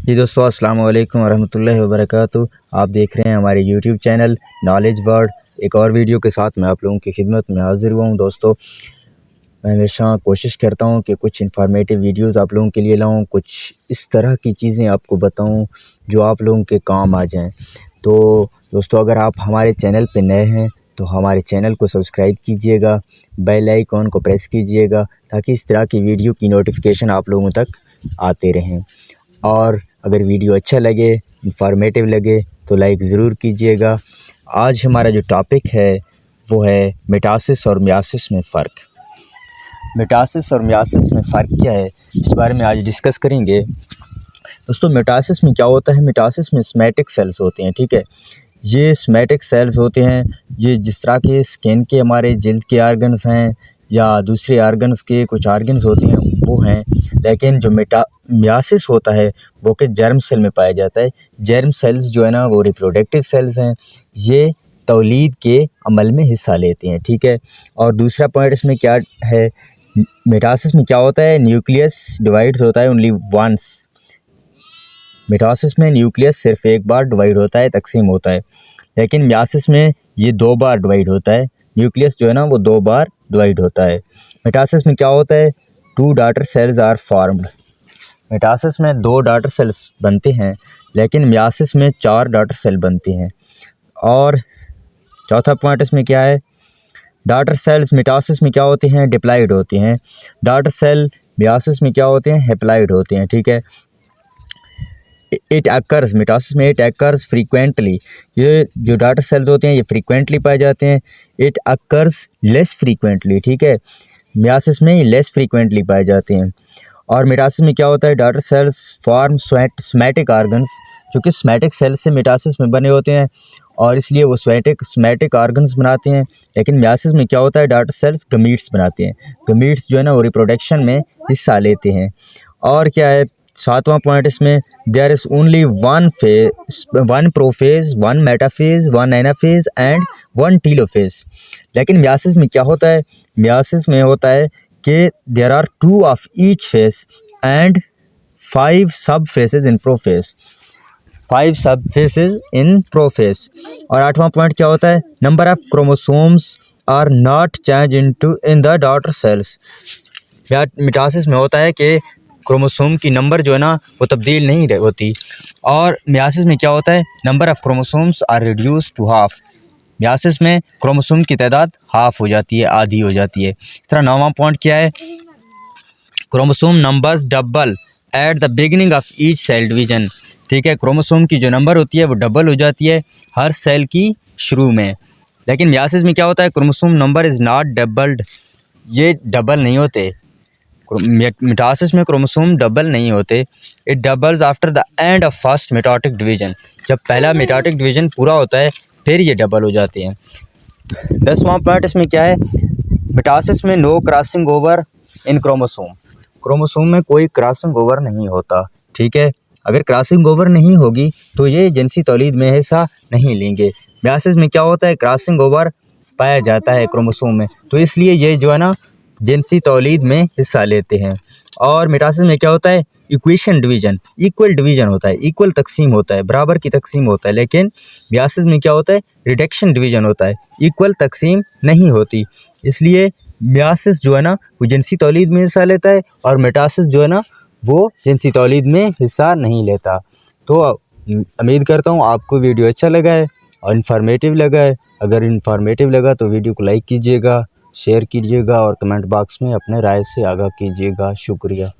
जी दोस्तों, अस्सलाम वालेकुम वरहमतुल्लाहि वबरकातुहू। आप देख रहे हैं हमारे यूट्यूब चैनल नॉलेज वर्ल्ड। एक और वीडियो के साथ मैं आप लोगों की खिदमत में हाज़िर हुआ हूँ। दोस्तों, मैं हमेशा कोशिश करता हूँ कि कुछ इन्फॉर्मेटिव वीडियोस आप लोगों के लिए लाऊँ, कुछ इस तरह की चीज़ें आपको बताऊँ जो आप लोगों के काम आ जाएँ। तो दोस्तों, अगर आप हमारे चैनल पे नए हैं तो हमारे चैनल को सब्सक्राइब कीजिएगा, बेल आइकॉन को प्रेस कीजिएगा ताकि इस तरह की वीडियो की नोटिफिकेशन आप लोगों तक आते रहें। और अगर वीडियो अच्छा लगे, इंफॉर्मेटिव लगे तो लाइक ज़रूर कीजिएगा। आज हमारा जो टॉपिक है वो है मिटासिस और मियासिस में फ़र्क। मिटासिस और मियासिस में फ़र्क क्या है, इस बारे में आज डिस्कस करेंगे। दोस्तों, मिटासिस में क्या होता है? मिटासिस में सोमैटिक सेल्स होते हैं, ठीक है। ये सोमैटिक सेल्स होते हैं, ये जिस तरह के स्किन के हमारे जिल्द के आर्गन्स हैं या दूसरे आर्गन्स के कुछ आर्गन्स होते हैं वो हैं। लेकिन जो मियासिस होता है वो कि जर्म सेल में पाया जाता है। जर्म सेल्स जो है ना वो रिप्रोडक्टिव सेल्स हैं, ये तौलीद के अमल में हिस्सा लेते हैं, ठीक है। और दूसरा पॉइंट इसमें क्या है, मिटासिस में क्या होता है? न्यूक्लियस डिवाइड्स होता है ओनली वंस। मिटासिस में न्यूक्लियस सिर्फ एक बार डिवाइड होता है, तकसीम होता है। लेकिन मियासिस में ये 2 बार डिवाइड होता है। न्यूक्लियस जो है ना वो 2 बार डिवाइड होता है। मिटासिस में क्या होता है? 2 डॉटर सेल्स आर फॉर्म्ड। मिटासिस में 2 डॉटर सेल्स बनते हैं, लेकिन मियासिस में 4 डॉटर सेल बनते हैं। और चौथा पॉइंट इसमें क्या है? डॉटर सेल्स मिटासिस में क्या होते हैं? डिप्लॉइड होते हैं। डॉटर सेल मियासिस में क्या होते हैं? हैप्लॉइड होते हैं, ठीक है। इट अकर्स, मिटासिस में इट अकर्स फ्रीक्वेंटली। ये जो डॉटर सेल्स होते हैं ये फ्रीक्वेंटली पाए जाते हैं। इट अकर्स लेस फ्रीक्वेंटली, ठीक है। मियासिस में लेस फ्रीक्वेंटली पाए जाते हैं। और मिटासिस में क्या होता है? Daughter cells form somatic organs, जो कि सोमैटिक सेल्स से मिटासिस में बने होते हैं और इसलिए वो सोमैटिक आर्गन्स बनाते हैं। लेकिन मियासिस में क्या होता है? डॉटर सेल्स गमीट्स बनाते हैं। गमीट्स जो है ना वो रिप्रोडक्शन में हिस्सा लेते हैं। और क्या है 7वां पॉइंट इसमें? There is only one prophase, one metaphase, one anaphase and one telophase. लेकिन मियासिस में क्या होता है? मियासिस में होता है कि there are 2 of each phase and 5 sub faces in prophase. 5 sub faces in prophase. और 8वां पॉइंट क्या होता है? Number of chromosomes are not change in the daughter cells. Mitosis में होता है कि क्रोमोसोम की नंबर जो है ना वो तब्दील नहीं होती। और मियासिस में क्या होता है? Number of chromosomes are reduce to half. Meiosis में क्रोमोसोम की तादाद हाफ हो जाती है, आधी हो जाती है। इस तरह 9वां पॉइंट क्या है? Chromosome numbers double at the beginning of each cell division, ठीक है। क्रोमोसोम की जो नंबर होती है वो डबल हो जाती है हर सेल की शुरू में। लेकिन मियासिस में क्या होता है? Chromosome number is not doubled, ये डबल नहीं होते। मिटासिस में क्रोमोसोम डबल नहीं होते। It doubles after the end of first mitotic division. जब पहला मिटोटिक डिवीजन पूरा होता है फिर ये डबल हो जाते हैं। 10वां पॉइंट इसमें क्या है? मिटासिस में no crossing over in chromosome. Chromosome में कोई क्रॉसिंग ओवर नहीं होता, ठीक है। अगर क्रॉसिंग ओवर नहीं होगी तो ये जिनसी तौलीद में हिस्सा नहीं लेंगे। मियासिस में क्या होता है? क्रॉसिंग ओवर पाया जाता है क्रोमोसोम में, तो इसलिए ये जो है ना जिनसी तौलीद में हिस्सा लेते हैं। और मिटासिस में क्या होता है? इक्वेशन डिवीजन, इक्वल डिवीजन होता है, इक्वल तकसीम होता है, बराबर की तकसीम होता है। लेकिन मियासिस में क्या होता है? रिडक्शन डिवीजन होता है, इक्वल तकसीम नहीं होती। इसलिए मियासिस जो है ना वो जिनसी तौलीद में हिस्सा लेता है और मिटासिस जो है ना वो जिनसी तौलीद में हिस्सा नहीं लेता। तो उम्मीद करता हूँ आपको वीडियो अच्छा लगा है और इन्फॉर्मेटिव लगा है। अगर इन्फॉर्मेटिव लगा तो वीडियो को लाइक कीजिएगा, शेयर कीजिएगा और कमेंट बॉक्स में अपने राय से आगाह कीजिएगा। शुक्रिया।